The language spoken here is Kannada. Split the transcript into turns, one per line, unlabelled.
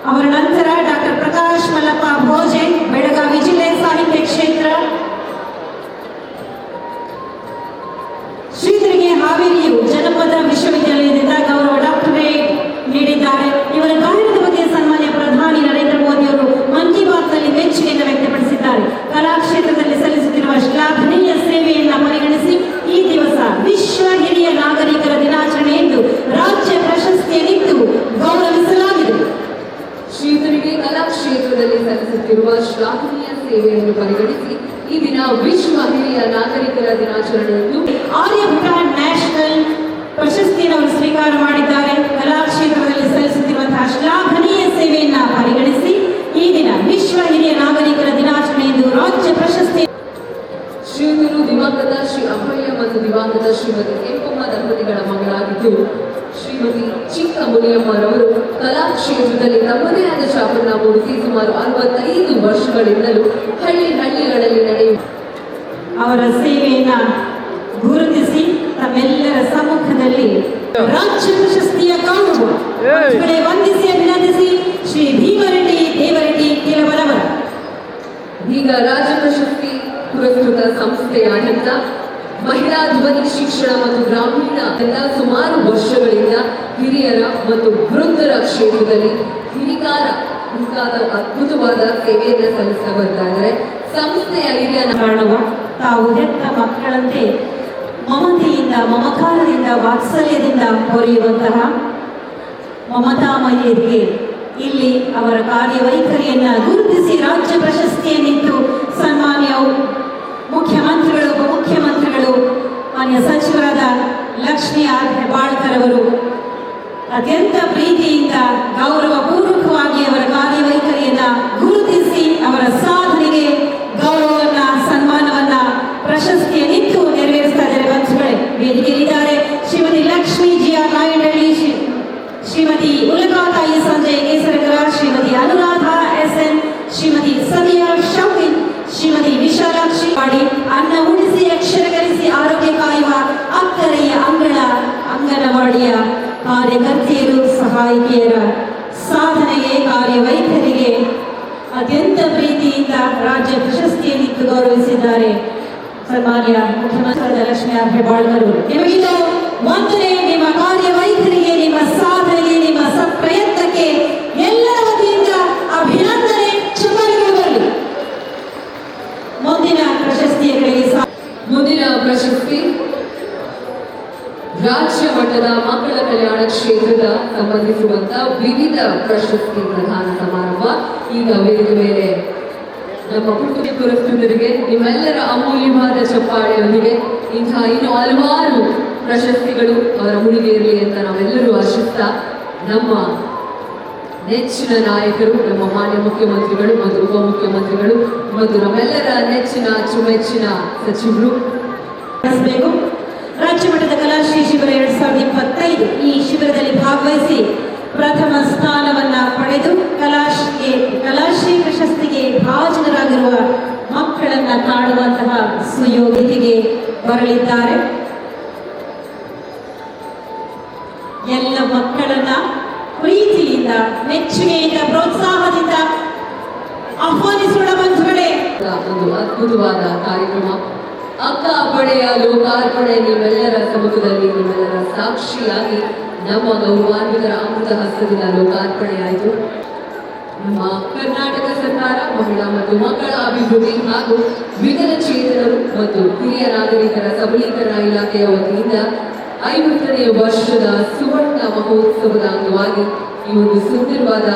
ಅವರ ನಂತರ ಡಾಕ್ಟರ್ ಪ್ರಕಾಶ್ ಮಲ್ಲಪ್ಪ ಭೋಜೆ, ಬೆಳಗಾವಿ ಜಿಲ್ಲೆ ಸಾಹಿತ್ಯ ಕ್ಷೇತ್ರ. ಶ್ರೀಧರಿಗೆ ಹಾವೇರಿಯು ಜನಪದ ವಿಶ್ವವಿದ್ಯಾಲಯದಿಂದ ಗೌರವ ಡಾಕ್ಟರೇಟ್ ನೀಡಿದ್ದಾರೆ. ಇವರ ಕಾರ್ಯದ ಬಗ್ಗೆ ಸನ್ಮಾನ್ಯ ಪ್ರಧಾನಿ ನರೇಂದ್ರ ಮೋದಿ ಅವರು ಮನ್ ಕಿ ಬಾತ್ನಲ್ಲಿ ಮೆಚ್ಚುಗೆಯನ್ನು ವ್ಯಕ್ತಪಡಿಸಿದ್ದಾರೆ. ಕಲಾ ಕ್ಷೇತ್ರದಲ್ಲಿ ಸಲ್ಲಿಸುತ್ತಿರುವ ಶ್ಲಾಘನೀಯ ಸೇವೆಯನ್ನು ಪರಿಗಣಿಸಿ ಈ ದಿವಸ ವಿಶ್ವ ಹಿರಿಯ ನಾಗರಿಕರ ದಿನಾಚರಣೆ ಎಂದು ರಾಜ್ಯ ಪ್ರಶಸ್ತಿಯನ್ನಿತ್ತು ಗೌರವಿಸಲಾಗಿದೆ.
ಶ್ರೀಧರಿಗೆ ಕಲಾ ಕ್ಷೇತ್ರದಲ್ಲಿ ಸಲ್ಲಿಸುತ್ತಿರುವ ಶ್ಲಾಘನೀಯ ಸೇವೆಯನ್ನು ಪರಿಗಣಿಸಿ ಈ ದಿನ ವಿಶ್ವ ಹಿರಿಯ ನಾಗರಿಕರ ದಿನಾಚರಣೆಯನ್ನು
ಆರ್ಯಭಟ ನ್ಯಾಷನಲ್ ಪ್ರಶಸ್ತಿಯನ್ನು ಅವರು ಸ್ವೀಕಾರ ಮಾಡಿದ್ದಾರೆ. ಕಲಾ ಕ್ಷೇತ್ರದಲ್ಲಿ ಸಲ್ಲಿಸುತ್ತಿರುವಂತಹ ಶ್ಲಾಘನೀಯ ಸೇವೆಯನ್ನ ಪರಿಗಣಿಸಿ ಈ ದಿನ ವಿಶ್ವ ಹಿರಿಯ ನಾಗರಿಕರ ದಿನಾಚರಣೆ ಎಂದು ರಾಜ್ಯ ಪ್ರಶಸ್ತಿ.
ಶ್ರೀಧರು ದಿವಂಗತ ಶ್ರೀ ಅಭಯ ಮತ್ತು ದಿವಂಗತ ಶ್ರೀಮತಿ ಕೆಂಪಮ್ಮ ದಂಪತಿಗಳ ಮಗಳಾಗಿದ್ದು, ಶ್ರೀಮತಿ ಚಿಕ್ಕ ಮುನಿಯಮ್ಮರವರು ಕಲಾ ಕ್ಷೇತ್ರದಲ್ಲಿ ತಮ್ಮದೇ ಆದ ಛಾಪನ್ನ ಮೂಡಿಸಿ ಸುಮಾರು 65 ವರ್ಷಗಳಿಂದಲೂ ಹಳ್ಳಿಗಳಲ್ಲಿ ನಡೆಯುವ
ಅವರ ಸೇವೆಯನ್ನ ಗುರುತಿಸಿ ತಮ್ಮೆಲ್ಲರ ಸಮ್ಮುಖದಲ್ಲಿ ರಾಜ್ಯ ಪ್ರಶಸ್ತಿಯ ಗೌರವ ವಂದಿಸಿ ಅಭಿನಂದಿಸಿ ಶ್ರೀ ಭೀಮರೆಡ್ಡಿ ದೇವರೆಡ್ಡಿ ಕೆಲವರವರ.
ಈಗ ರಾಜ್ಯ ಪ್ರಶಸ್ತಿ ಪುರಸ್ಕೃತ ಸಂಸ್ಥೆಯಾದಂಥ ಮಹಿಳಾ ಧ್ವನಿ ಶಿಕ್ಷಣ ಮತ್ತು ಗ್ರಾಮೀಣ ಸುಮಾರು ವರ್ಷಗಳಿಂದ ಹಿರಿಯರ ಮತ್ತು ವೃದ್ಧರ ಕ್ಷೇತ್ರದಲ್ಲಿ ಮುಂತಾದ ಅದ್ಭುತವಾದ ಸೇವೆಯನ್ನು ಸಲ್ಲಿಸ್ತಾ ಬರ್ತಾ ಇದ್ದಾರೆ. ಸಂಸ್ಥೆಯ ಹಿರಿಯ
ಕಾಣುವ ತಾವು ಹೆತ್ತ ಮಕ್ಕಳಂತೆ ಮಮತೆಯಿಂದ, ಮಮಕಾರದಿಂದ, ವಾತ್ಸಲ್ಯದಿಂದ ಹೊರೆಯುವಂತಹ ಮಮತಾಮಯಿಯರಿಗೆ ಇಲ್ಲಿ ಅವರ ಕಾರ್ಯವೈಖರಿಯನ್ನ ಗುರುತಿಸಿ ರಾಜ್ಯ ಪ್ರಶಸ್ತಿಯನ್ನಿತ್ತು ಸನ್ಮಾನ್ಯ ಮುಖ್ಯಮಂತ್ರಿಗಳು, ಉಪಮುಖ್ಯಮಂತ್ರಿಗಳು, ಮಾನ್ಯ ಸಚಿವರಾದ ಲಕ್ಷ್ಮೀ ಆರ್ ಹೆಬ್ಬಾಳ್ಕರ್ ಅವರು ಅತ್ಯಂತ ಪ್ರೀತಿಯಿಂದ ಗೌರವಪೂರ್ವಕವಾಗಿ ಅವರ ಕಾರ್ಯವೈಖರಿಯನ್ನ ಗುರುತಿಸಿ ಅವರ ಸಾಧನೆಗೆ ಗೌರವವನ್ನ, ಸನ್ಮಾನವನ್ನ, ಪ್ರಶಸ್ತಿಯನ್ನಿತ್ತು ನೆರವೇರಿಸ್ತಾ ಇದ್ದಾರೆ. ಬಂಧುಗಳೇ, ವೇದಿಕೆಯಲ್ಲಿದ್ದಾರೆ Shrimati Lakshmi G R Nayanahalli, Shrimati Ulagathayi Sanjay Kesarkar, Shrimati Anuradha S N, Shrimati Samiya Shaukin, Shrimati Vishalakshi ಮಾಡಿ ಅನ್ನ ಉಳಿಸಿ ಅಕ್ಷರ ಕಲಿಸಿ ಆರೋಗ್ಯ ಕಾಯುವ ಅಕ್ಕರೆಯ ಅಂಗನವಾಡಿಯ ಕಾರ್ಯಕರ್ತೆಯರು, ಸಹಾಯಕಿಯರ ಸಾಧನೆಗೆ, ಕಾರ್ಯವೈಖರಿಗೆ ಅತ್ಯಂತ ಪ್ರೀತಿಯಿಂದ ರಾಜ್ಯ ಪ್ರಶಸ್ತಿಯನ್ನಿತ್ತು ಗೌರವಿಸಿದ್ದಾರೆ ಸನ್ಮಾನ್ಯ ಮುಖ್ಯಮಂತ್ರಿಯಾದ ಲಕ್ಷ್ಮೀ ಆರ್ ಹೆಬ್ಬಾಳ್ಕರ್. ನಿಮಗಿದು ವಂದನೆ. ನಿಮ್ಮ ಕಾರ್ಯವೈಖರಿಗೆ, ನಿಮ್ಮ ಸಾಧನೆಗೆ, ನಿಮ್ಮ ಪ್ರಯತ್ನಕ್ಕೆ ಎಲ್ಲರ ವತಿಯಿಂದ ಅಭಿನಂದನೆ, ಚುಮರಿಗಳು ಬರಲಿ. ಮುಂದಿನ
ಪ್ರಶಸ್ತಿ ರಾಜ್ಯ ಮಟ್ಟದ ಮಕ್ಕಳ ಕಲ್ಯಾಣ ಕ್ಷೇತ್ರದ ಸಂಬಂಧಿಸಿರುವಂತಹ ವಿವಿಧ ಪ್ರಶಸ್ತಿ ಪ್ರದಾನ ಸಮಾರಂಭ ಈಗ ವೇದಿಕೆ ಮೇಲೆ ನಮ್ಮ ಪುಟ್ಟ ಪುರಸ್ಕೃತರಿಗೆ ನಿಮ್ಮೆಲ್ಲರ ಅಮೂಲ್ಯವಾದ ಚಪ್ಪಾಳೆಯೊಂದಿಗೆ ಇಂತಹ ಇನ್ನು ಹಲವಾರು ಪ್ರಶಸ್ತಿಗಳು ಅವರ ಮುಡಿಗೇರಲಿ ಅಂತ ನಾವೆಲ್ಲರೂ ಆಶಿಸ್ತಾ, ನಮ್ಮ ನೆಚ್ಚಿನ ನಾಯಕರು, ನಮ್ಮ ಮಾನ್ಯ ಮುಖ್ಯಮಂತ್ರಿಗಳು ಮತ್ತು ಉಪಮುಖ್ಯಮಂತ್ರಿಗಳು ಮತ್ತು ನಮ್ಮೆಲ್ಲರ ನೆಚ್ಚಿನ ಅಚ್ಚುಮೆಚ್ಚಿನ ಸಚಿವರು
ರಾಜ್ಯ ಮಟ್ಟದ ಕಲಾಶ್ರೀ ಶಿಬಿರ 2025 ಈ ಶಿಬಿರದಲ್ಲಿ ಭಾಗವಹಿಸಿ ಪ್ರಥಮ ಸ್ಥಾನವನ್ನ ಪಡೆದು ಕಲಾಶ್ರೀ ಪ್ರಶಸ್ತಿಗೆ ಭಾಜನರಾಗಿರುವ ಮಕ್ಕಳನ್ನ ಕಾಣುವಂತಹ ಸುಯೋಗ್ಯತೆಗೆ ಬರಲಿದ್ದಾರೆ. ಎಲ್ಲ ಮಕ್ಕಳನ್ನ ಪ್ರೀತಿಯಿಂದ, ಮೆಚ್ಚುಗೆಯಿಂದ, ಪ್ರೋತ್ಸಾಹದಿಂದ ಆಹ್ವಾನಿಸೋಣ ಬಂಧುಗಳೇ.
ಒಂದು ಅದ್ಭುತವಾದ ಕಾರ್ಯಕ್ರಮ, ಅಕ್ಕ ಅಪ್ಪಣೆಯ ಲೋಕಾರ್ಪಣೆ ನಿಮ್ಮೆಲ್ಲರ ಸಮ್ಮುಖದಲ್ಲಿ, ನಿಮ್ಮೆಲ್ಲರ ಸಾಕ್ಷಿಯಾಗಿ ನಮ್ಮ ಗೌರವಾನ್ವಿತರ ಅಮೃತ ಹಸ್ತದಿಂದ ಲೋಕಾರ್ಪಣೆಯಾಯಿತು. ನಮ್ಮ ಕರ್ನಾಟಕ ಸರ್ಕಾರ ಮಹಿಳಾ ಮತ್ತು ಮಕ್ಕಳ ಅಭಿವೃದ್ಧಿ ಹಾಗೂ ವಿಕಲಚೇತನರು ಮತ್ತು ಹಿರಿಯ ನಾಗರಿಕರ ಸಬಲೀಕರಣ ಇಲಾಖೆಯ ವತಿಯಿಂದ 50ನೇ ವರ್ಷದ ಸುವರ್ಣ ಮಹೋತ್ಸವದ ಅಂಗವಾಗಿ ಈ ಒಂದು ಸುಂದರವಾದ